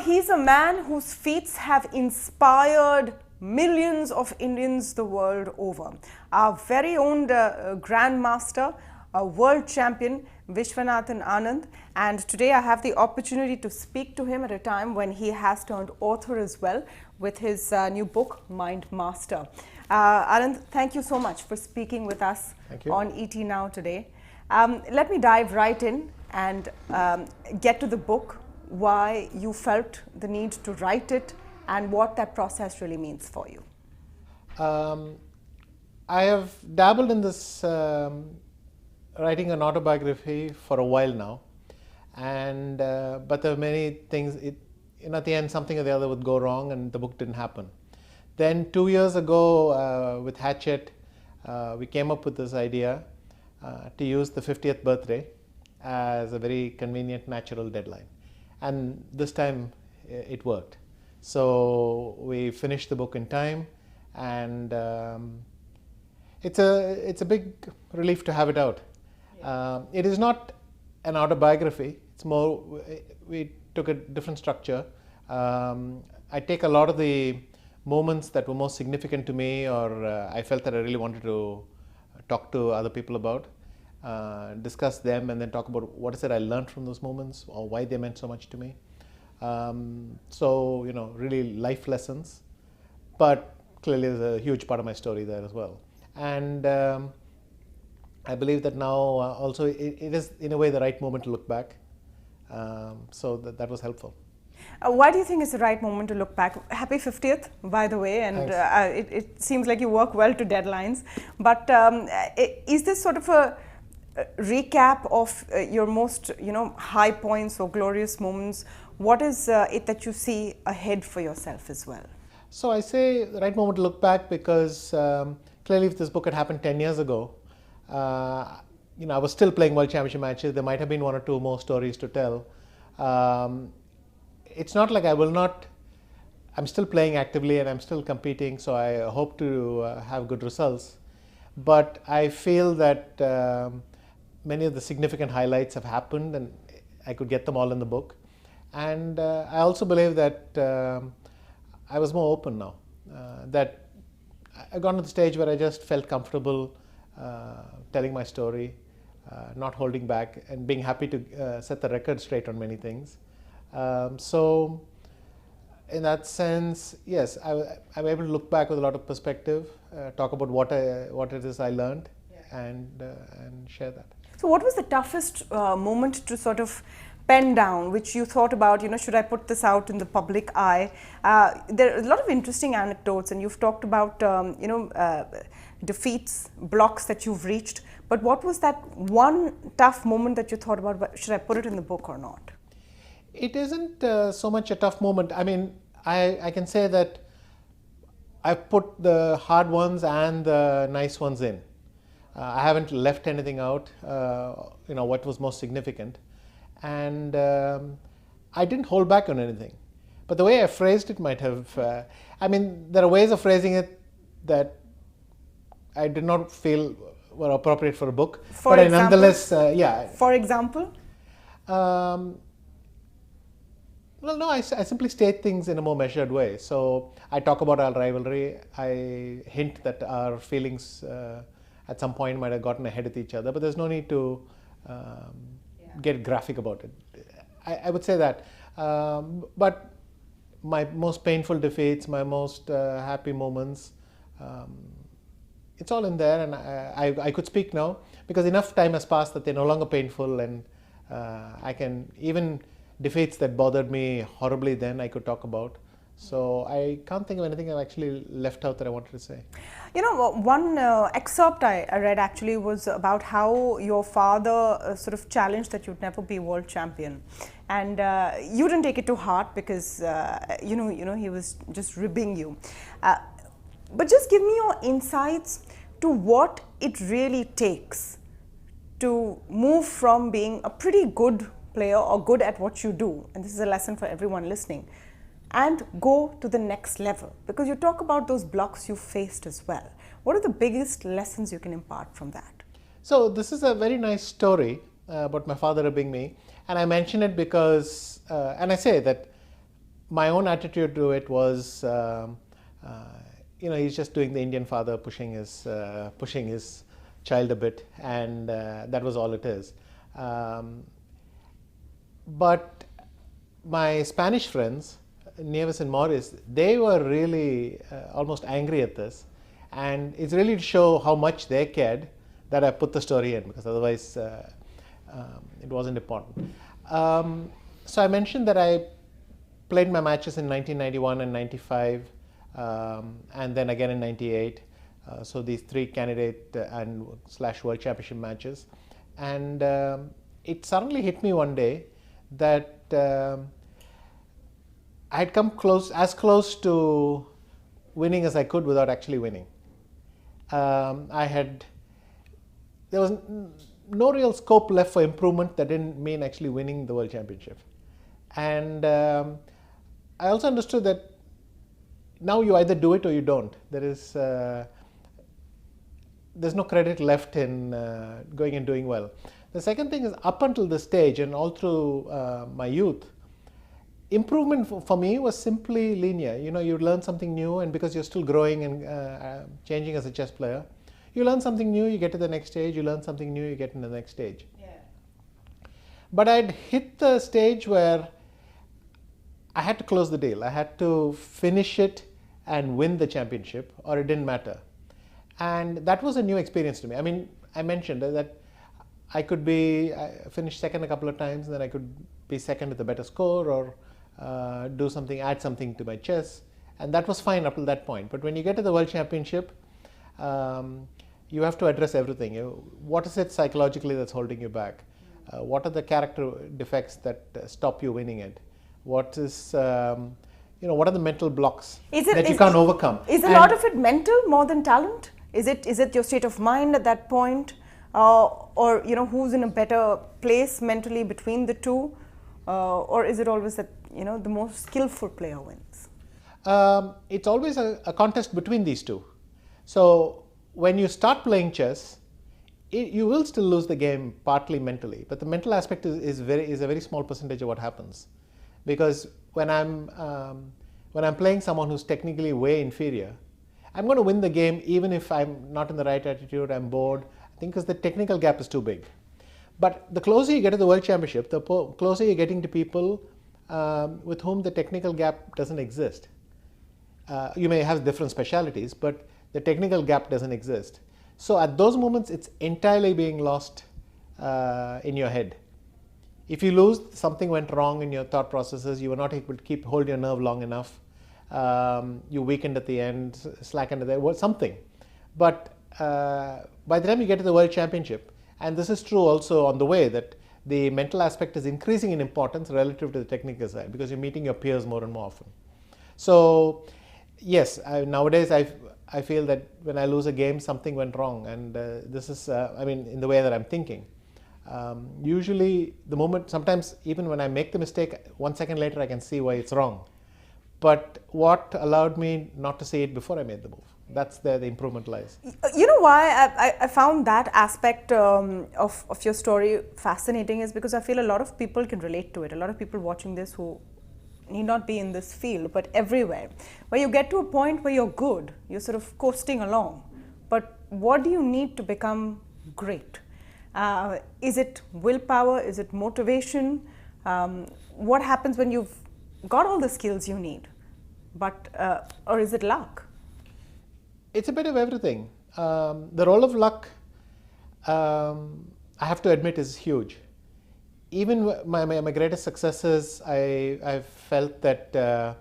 he's a man whose feats have inspired millions of Indians the world over. Our very own Grandmaster, a world champion, Vishwanathan Anand, and today I have the opportunity to speak to him at a time when he has turned author as well with his new book, Mind Master. Anand, thank you so much for speaking with us on ET Now today. Let me dive right in and get to the book, why you felt the need to write it and what that process really means for you. I have dabbled in this writing an autobiography for a while now, and but there are many things, at the end something or the other would go wrong and the book didn't happen. Then 2 years ago with Hatchet, we came up with this idea to use the 50th birthday as a very convenient natural deadline, and this time it worked. So we finished the book in time, and it's a big relief to have it out. It is not an autobiography. It's more, we took a different structure. I take a lot of the moments that were most significant to me, or I felt that I really wanted to talk to other people about, discuss them, and then talk about what is it I learned from those moments or why they meant so much to me. So, really life lessons, but clearly there's a huge part of my story there as well. And I believe that now also it is in a way the right moment to look back. So that was helpful. Why do you think it's the right moment to look back? Happy 50th, by the way, and it seems like you work well to deadlines. But is this sort of a recap of your most, high points or glorious moments? What is it that you see ahead for yourself as well? So I say the right moment to look back because clearly if this book had happened 10 years ago, I was still playing World Championship matches. There might have been one or two more stories to tell. It's not like I'm still playing actively and I'm still competing, so I hope to have good results. But I feel that many of the significant highlights have happened and I could get them all in the book. And I also believe that I was more open now, that I got to the stage where I just felt comfortable telling my story, not holding back, and being happy to set the record straight on many things. So in that sense, yes, I'm able to look back with a lot of perspective, talk about what it is I learned, and share that. So what was the toughest moment to sort of pen down, which you thought about, should I put this out in the public eye? There are a lot of interesting anecdotes, and you've talked about, defeats, blocks that you've reached. But what was that one tough moment that you thought about, should I put it in the book or not? It isn't so much a tough moment. I mean, I can say that I've put the hard ones and the nice ones in. I haven't left anything out, what was most significant. And I didn't hold back on anything. But the way I phrased it might have, there are ways of phrasing it that I did not feel were appropriate for a book. For example? Nonetheless, For example? Well, no, I simply state things in a more measured way. So I talk about our rivalry. I hint that our feelings at some point might have gotten ahead of each other, but there's no need to get graphic about it. I would say that. But my most painful defeats, my most happy moments, it's all in there, and I could speak now because enough time has passed that they're no longer painful, and I can even defeats that bothered me horribly then I could talk about. So I can't think of anything I've actually left out that I wanted to say. One excerpt I read actually was about how your father sort of challenged that you'd never be world champion, and you didn't take it to heart because he was just ribbing you. But just give me your insights to what it really takes to move from being a pretty good player or good at what you do, and this is a lesson for everyone listening, and go to the next level, because you talk about those blocks you faced as well. What are the biggest lessons you can impart from that? So this is a very nice story about my father ribbing me, and I mention it because and I say that my own attitude to it was, he's just doing the Indian father, pushing his child a bit, and that was all it is. But my Spanish friends, Nieves and Morris, they were really almost angry at this, and it's really to show how much they cared that I put the story in, because otherwise it wasn't important. So I mentioned that I played my matches in 1991 and 95, and then again in 98. So these 3 candidate and / world championship matches, and it suddenly hit me one day that I had come as close to winning as I could without actually winning. There was no real scope left for improvement. That didn't mean actually winning the world championship. And I also understood that now you either do it or you don't. There's no credit left in going and doing well. The second thing is, up until this stage and all through my youth, improvement for me was simply linear. You learn something new, and because you're still growing and changing as a chess player, you learn something new, you get to the next stage, you learn something new, you get to the next stage. Yeah. But I'd hit the stage where I had to close the deal. I had to finish it and win the championship, or it didn't matter. And that was a new experience to me. I mean, I mentioned that I finished second a couple of times, and then I could be second with a better score, or add something to my chess, and that was fine up to that point. But when you get to the world championship, you have to address everything. What is it psychologically that's holding you back? What are the character defects that stop you winning it? What are the mental blocks that you can't overcome? Is a lot of it mental more than talent? Is it your state of mind at that point? Or who's in a better place mentally between the two? Or is it always that the most skillful player wins? It's always a contest between these two. So when you start playing chess, you will still lose the game partly mentally, but the mental aspect is a very small percentage of what happens. Because when I'm playing someone who's technically way inferior, I'm going to win the game even if I'm not in the right attitude, I'm bored. I think because the technical gap is too big. But the closer you get to the world championship, the closer you're getting to people with whom the technical gap doesn't exist. You may have different specialities, but the technical gap doesn't exist. So at those moments, it's entirely being lost in your head. If you lose, something went wrong in your thought processes, you were not able to hold your nerve long enough, you weakened at the end, slackened at the end, something. But by the time you get to the world championship, and this is true also on the way, that the mental aspect is increasing in importance relative to the technical side, because you're meeting your peers more and more often. So yes, nowadays I feel that when I lose a game, something went wrong, and this is in the way that I'm thinking. Usually the moment, sometimes even when I make the mistake, 1 second later I can see why it's wrong. But what allowed me not to see it before I made the move? That's where the improvement lies. You know why I found that aspect of your story fascinating is because I feel a lot of people can relate to it. A lot of people watching this who need not be in this field, but everywhere, where you get to a point where you're good, you're sort of coasting along. But what do you need to become great? Is it willpower? Is it motivation? What happens when you've got all the skills you need? But or is it luck? It's a bit of everything. The role of luck, I have to admit, is huge. Even my greatest successes, I've felt that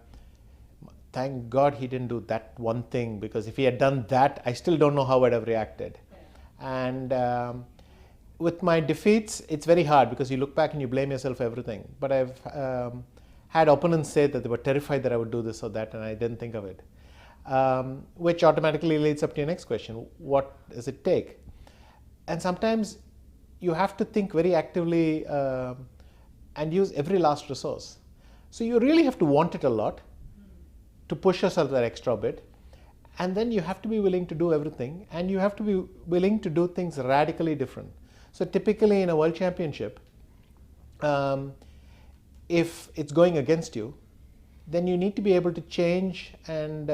thank God he didn't do that one thing, because if he had done that, I still don't know how I'd have reacted. Yeah. And with my defeats, it's very hard because you look back and you blame yourself for everything. But I've had opponents say that they were terrified that I would do this or that, and I didn't think of it. Which automatically leads up to your next question: what does it take? And sometimes you have to think very actively and use every last resource. So you really have to want it a lot to push yourself that extra bit, and then you have to be willing to do everything, and you have to be willing to do things radically different. So typically in a world championship, if it's going against you, then you need to be able to change and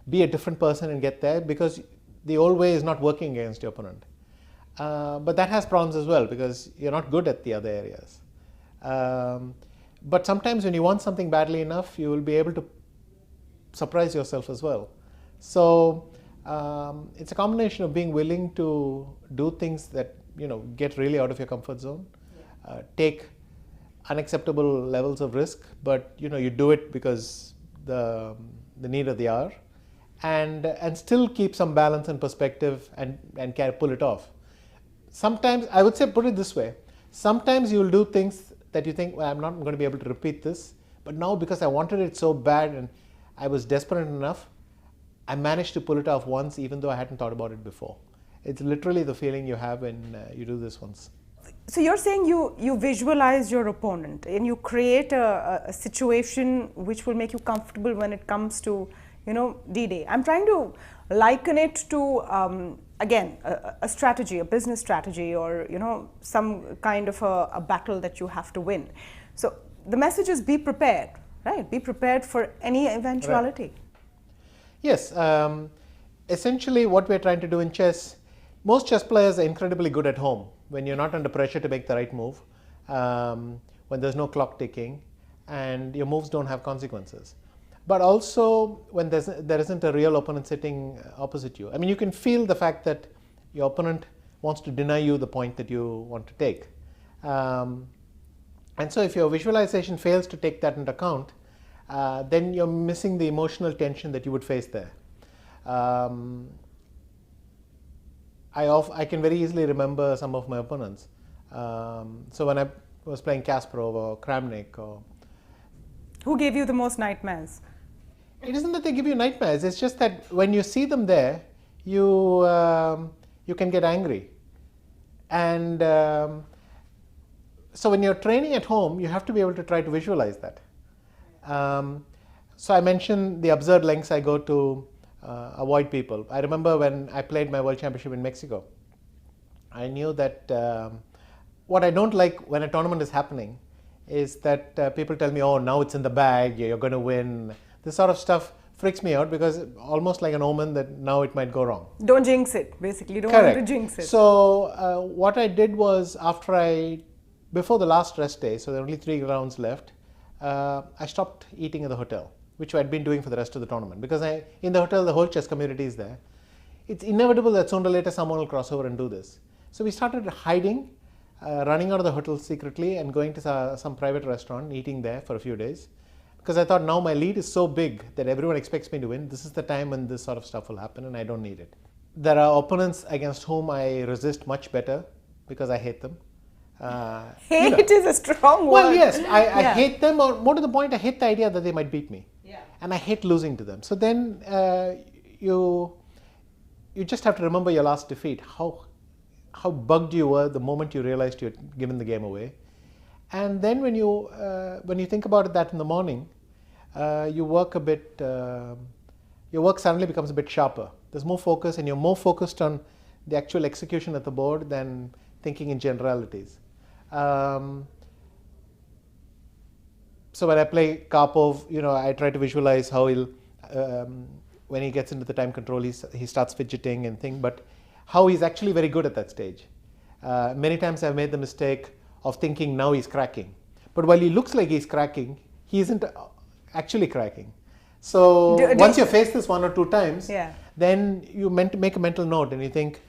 be a different person and get there, because the old way is not working against your opponent. But that has problems as well, because you're not good at the other areas. But sometimes when you want something badly enough, you will be able to surprise yourself as well. So it's a combination of being willing to do things that, get really out of your comfort zone, take unacceptable levels of risk, but you do it because the need of the hour, and still keep some balance and perspective and pull it off. Sometimes, I would say, put it this way, sometimes you'll do things that you think, well, I'm not going to be able to repeat this, but now because I wanted it so bad and I was desperate enough, I managed to pull it off once, even though I hadn't thought about it before. It's literally the feeling you have when you do this once. So you're saying you visualize your opponent and you create a situation which will make you comfortable when it comes to, D-Day. I'm trying to liken it to, again, a strategy, a business strategy, or, some kind of a battle that you have to win. So the message is be prepared, right? Be prepared for any eventuality. Right. Yes. Essentially what we're trying to do in chess, most chess players are incredibly good at home when you're not under pressure to make the right move, when there's no clock ticking and your moves don't have consequences. But also when there isn't a real opponent sitting opposite you. I mean, you can feel the fact that your opponent wants to deny you the point that you want to take. And so if your visualization fails to take that into account, then you're missing the emotional tension that you would face there. I can very easily remember some of my opponents. So when I was playing Kasparov or Kramnik, or who gave you the most nightmares? It isn't that they give you nightmares. It's just that when you see them there, you can get angry. And so when you're training at home, you have to be able to try to visualize that. So I mentioned the absurd lengths I go to avoid people. I remember when I played my World Championship in Mexico, I knew that what I don't like when a tournament is happening is that people tell me, oh, now it's in the bag, you're going to win. This sort of stuff freaks me out, because almost like an omen that now it might go wrong. Don't jinx it, basically. Don't Correct. want to jinx it. So what I did was, before the last rest day, so there were only 3 rounds left, I stopped eating in the hotel, which I'd been doing for the rest of the tournament, because in the hotel the whole chess community is there. It's inevitable that sooner or later someone will cross over and do this. So we started hiding, running out of the hotel secretly and going to some private restaurant, eating there for a few days, because I thought, now my lead is so big that everyone expects me to win. This is the time when this sort of stuff will happen and I don't need it. There are opponents against whom I resist much better because I hate them. Hate is a strong word. Well, yes, I hate them, or more to the point, I hate the idea that they might beat me. Yeah. And I hate losing to them. So then you just have to remember your last defeat, how bugged you were the moment you realized you had given the game away. And then when you think about that in the morning, your work suddenly becomes a bit sharper. There's more focus, and you're more focused on the actual execution at the board than thinking in generalities. So when I play Karpov, I try to visualize how he'll, when he gets into the time control, he starts fidgeting and things, but how he's actually very good at that stage. Many times I've made the mistake of thinking now he's cracking. But while he looks like he's cracking, he isn't actually cracking. So once you face this 1 or 2 times, then you make a mental note and you think,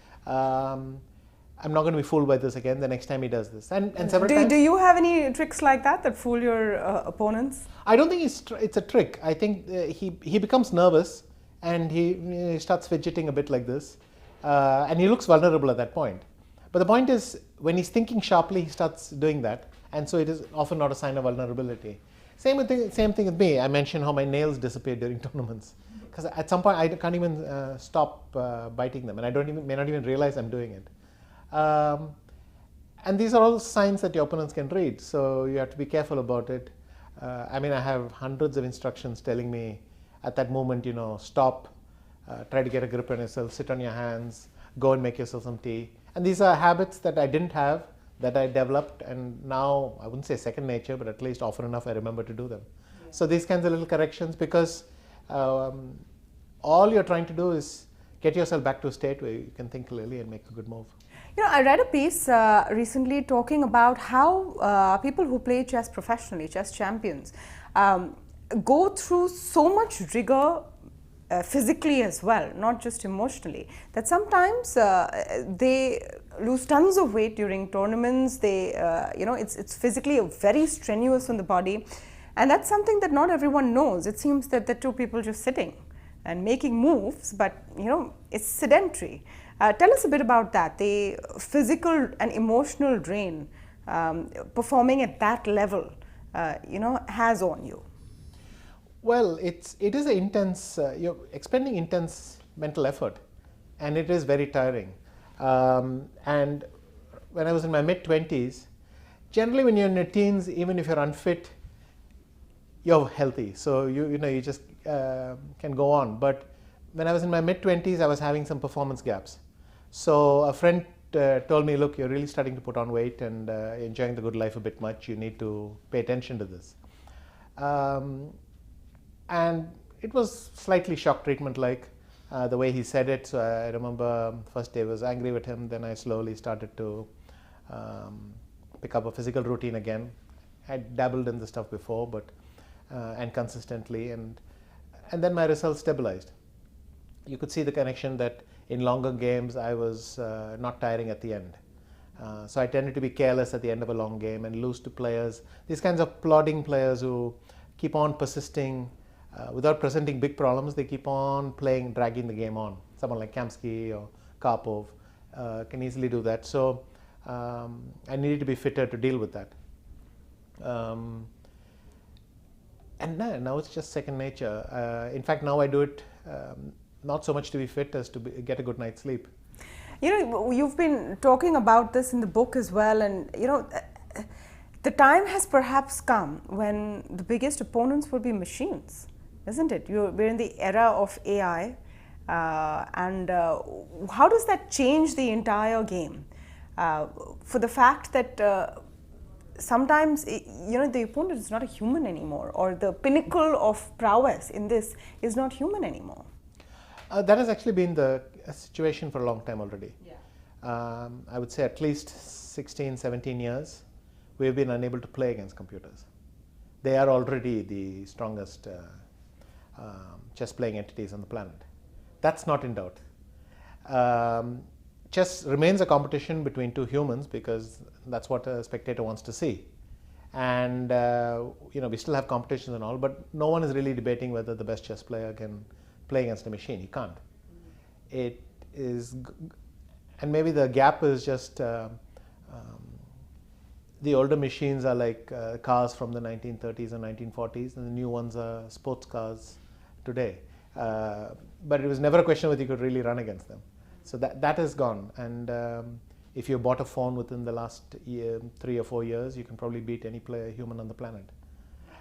I'm not going to be fooled by this again the next time he does this. And several times. Do you have any tricks like that fool your opponents? I don't think it's a trick. I think he becomes nervous and he starts fidgeting a bit like this. And he looks vulnerable at that point. But the point is, when he's thinking sharply, he starts doing that. And so it is often not a sign of vulnerability. Same thing with me. I mentioned how my nails disappeared during tournaments. Because at some point, I can't even stop biting them. And I may not even realize I'm doing it. And these are all signs that your opponents can read. So you have to be careful about it. I have hundreds of instructions telling me at that moment, stop, try to get a grip on yourself, sit on your hands, go and make yourself some tea. And these are habits that I didn't have, that I developed, and now I wouldn't say second nature, but at least often enough I remember to do them. So these kinds of little corrections, because all you're trying to do is get yourself back to a state where you can think clearly and make a good move. I read a piece recently talking about how people who play chess professionally, chess champions, go through so much rigor physically as well, not just emotionally, that sometimes they lose tons of weight during tournaments. They, it's physically very strenuous on the body, and that's something that not everyone knows. It seems that the two people just sitting and making moves, but it's sedentary. Tell us a bit about that, the physical and emotional drain performing at that level, has on you. Well, it is an intense, you're expending intense mental effort, and it is very tiring. And when I was in my mid-20s, generally when you're in your teens, even if you're unfit, you're healthy, so you just can go on. But when I was in my mid-20s, I was having some performance gaps. So a friend told me, look, you're really starting to put on weight and enjoying the good life a bit much. You need to pay attention to this. And it was slightly shock treatment like the way he said it. So I remember first day I was angry with him. Then I slowly started to pick up a physical routine again. I dabbled in the stuff before, but and consistently, and then my results stabilized. You could see the connection that in longer games I was not tiring at the end. So I tended to be careless at the end of a long game and lose to players, these kinds of plodding players who keep on persisting without presenting big problems. They keep on playing, dragging the game on. Someone like Kamsky or Karpov can easily do that. So I needed to be fitter to deal with that. And now it's just second nature. In fact, now I do it not so much to be fit as to get a good night's sleep. You've been talking about this in the book as well, and the time has perhaps come when the biggest opponents will be machines, isn't it? We're in the era of AI, and how does that change the entire game? For the fact that sometimes the opponent is not a human anymore, or the pinnacle of prowess in this is not human anymore. That has actually been the situation for a long time already. Yeah. I would say at least 16, 17 years we've been unable to play against computers. They are already the strongest chess playing entities on the planet. That's not in doubt. Chess remains a competition between two humans because that's what a spectator wants to see. And we still have competitions and all, but no one is really debating whether the best chess player can play against a machine. He can't. It is, and maybe the gap is just the older machines are like cars from the 1930s and 1940s, and the new ones are sports cars today. But it was never a question whether you could really run against them. So that is gone. And if you bought a phone within the last 3 or 4 years, you can probably beat any player human on the planet.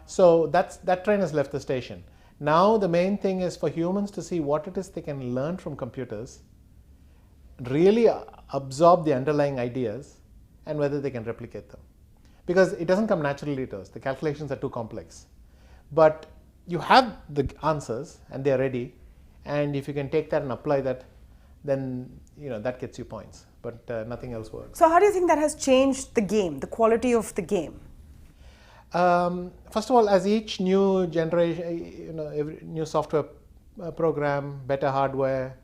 So that train has left the station. Now the main thing is for humans to see what it is they can learn from computers, really absorb the underlying ideas, and whether they can replicate them. Because it doesn't come naturally to us. The calculations are too complex. But you have the answers and they're ready, and if you can take that and apply that, then that gets you points, but nothing else works. So how do you think that has changed the game, the quality of the game? First of all, as each new generation, every new software program, better hardware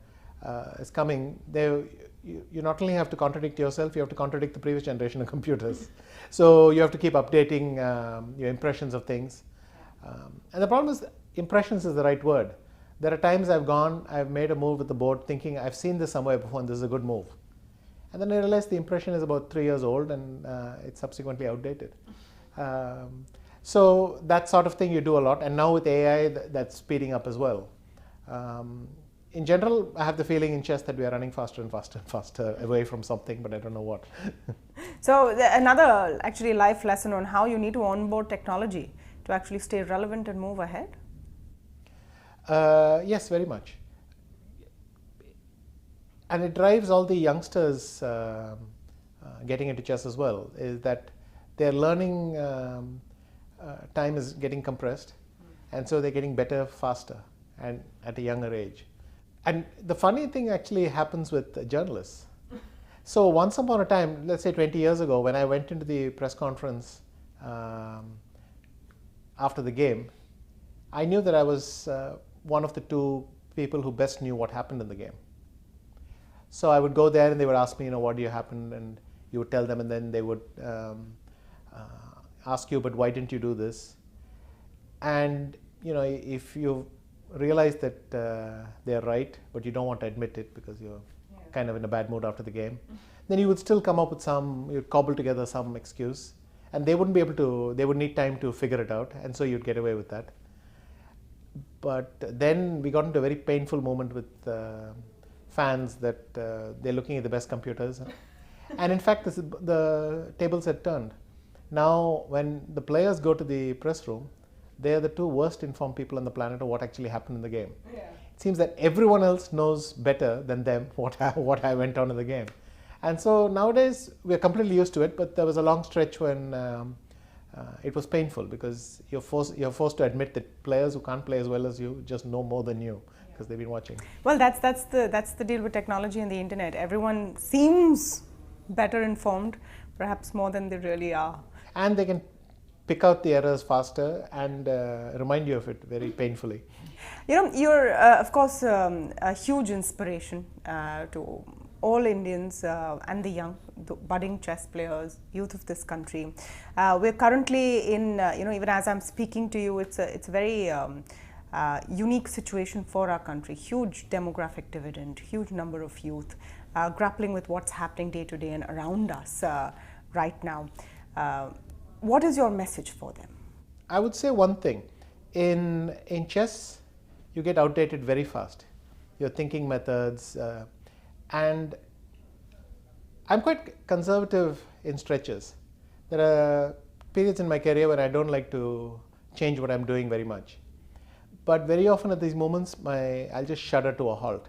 is coming, you not only have to contradict yourself, you have to contradict the previous generation of computers. So you have to keep updating your impressions of things. And the problem is, impressions is the right word. There are times I've made a move with the board thinking I've seen this somewhere before and this is a good move. And then I realized the impression is about 3 years old and it's subsequently outdated. So that sort of thing you do a lot, and now with AI that's speeding up as well. In general, I have the feeling in chess that we are running faster and faster and faster away from something, but I don't know what. So another actually life lesson on how you need to onboard technology to actually stay relevant and move ahead? Yes, very much. And it drives all the youngsters getting into chess as well, is that their learning time is getting compressed. and so they're getting better faster and at a younger age. And the funny thing actually happens with journalists. So once upon a time, let's say 20 years ago, when I went into the press conference after the game, I knew that I was one of the two people who best knew what happened in the game. So I would go there and they would ask me, what do you happen? And you would tell them, and then they would ask you, but why didn't you do this? And if you realize that they're right, but you don't want to admit it because you're kind of in a bad mood after the game, then you would still come up with you'd cobble together some excuse, and they wouldn't be able to, they would need time to figure it out, and so you'd get away with that. But then we got into a very painful moment with fans that they're looking at the best computers. And in fact, the tables had turned. Now, when the players go to the press room, they're the two worst informed people on the planet of what actually happened in the game. Yeah. It seems that everyone else knows better than them what went on in the game. And so nowadays, we're completely used to it, but there was a long stretch when it was painful because you're forced to admit that players who can't play as well as you just know more than you because they've been watching. Well, that's the deal with technology and the internet. Everyone seems better informed, perhaps more than they really are. And they can pick out the errors faster and remind you of it very painfully. You're of course a huge inspiration to all Indians and the young, the budding chess players, youth of this country. We're currently in, even as I'm speaking to you, it's a very unique situation for our country. Huge demographic dividend, huge number of youth grappling with what's happening day to day and around us right now. What is your message for them? I would say one thing. In chess, you get outdated very fast. Your thinking methods, and I'm quite conservative in stretches. There are periods in my career where I don't like to change what I'm doing very much. But very often at these moments, I'll just shudder to a halt.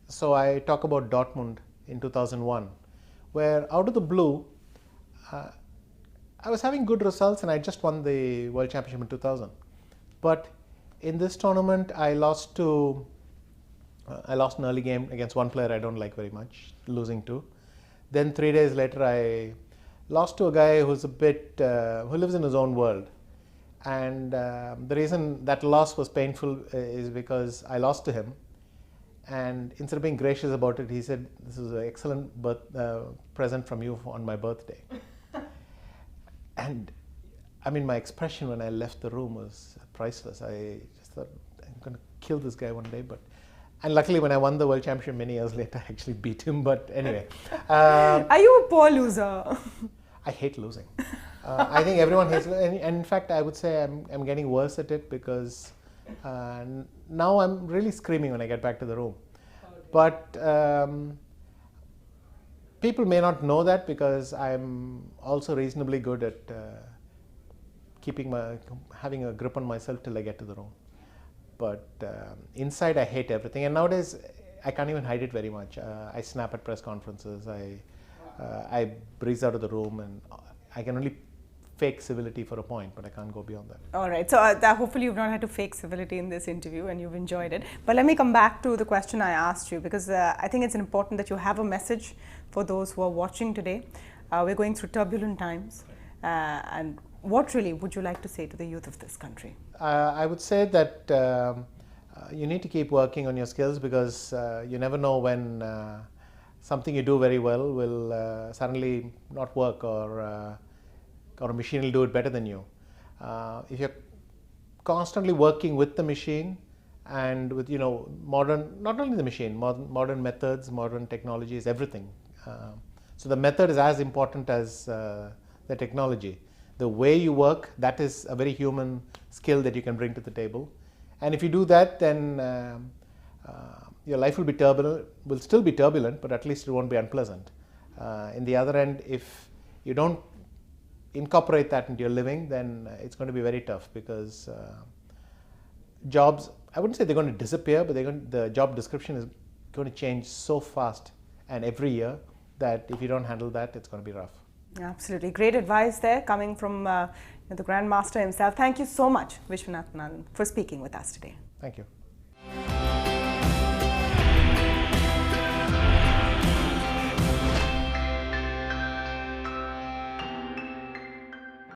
So I talk about Dortmund in 2001, where out of the blue, I was having good results and I just won the World Championship in 2000. But in this tournament, I lost an early game against one player I don't like very much, losing to. Then 3 days later, I lost to a guy who's who lives in his own world. And the reason that loss was painful is because I lost to him. And instead of being gracious about it, he said, "This is an excellent present from you on my birthday." And I mean, my expression when I left the room was priceless. I just thought, I'm going to kill this guy one day. And luckily, when I won the World Championship many years later, I actually beat him. But anyway. Are you a poor loser? I hate losing. I think everyone hates it. And in fact, I would say I'm getting worse at it because now I'm really screaming when I get back to the room. But people may not know that because I'm also reasonably good at having a grip on myself till I get to the room. But inside I hate everything, and nowadays I can't even hide it very much. I snap at press conferences, I breeze out of the room, and I can only fake civility for a point, but I can't go beyond that. All right, so hopefully you've not had to fake civility in this interview and you've enjoyed it. But let me come back to the question I asked you, because I think it's important that you have a message for those who are watching today. We're going through turbulent times, and what really would you like to say to the youth of this country? I would say that you need to keep working on your skills, because you never know when something you do very well will suddenly not work, or a machine will do it better than you. If you're constantly working with the machine and with modern, not only the machine, modern methods, modern technologies, everything. So the method is as important as the technology. The way you work, that is a very human skill that you can bring to the table. And if you do that, then your life will be turbulent, will still be turbulent, but at least it won't be unpleasant. In the other end, if you don't incorporate that into your living, then it's going to be very tough, because jobs, I wouldn't say they're going to disappear, but the job description is going to change so fast and every year that if you don't handle that, it's going to be rough. Absolutely. Great advice there coming from the Grandmaster himself. Thank you so much, Vishwanathan Anand, for speaking with us today. Thank you.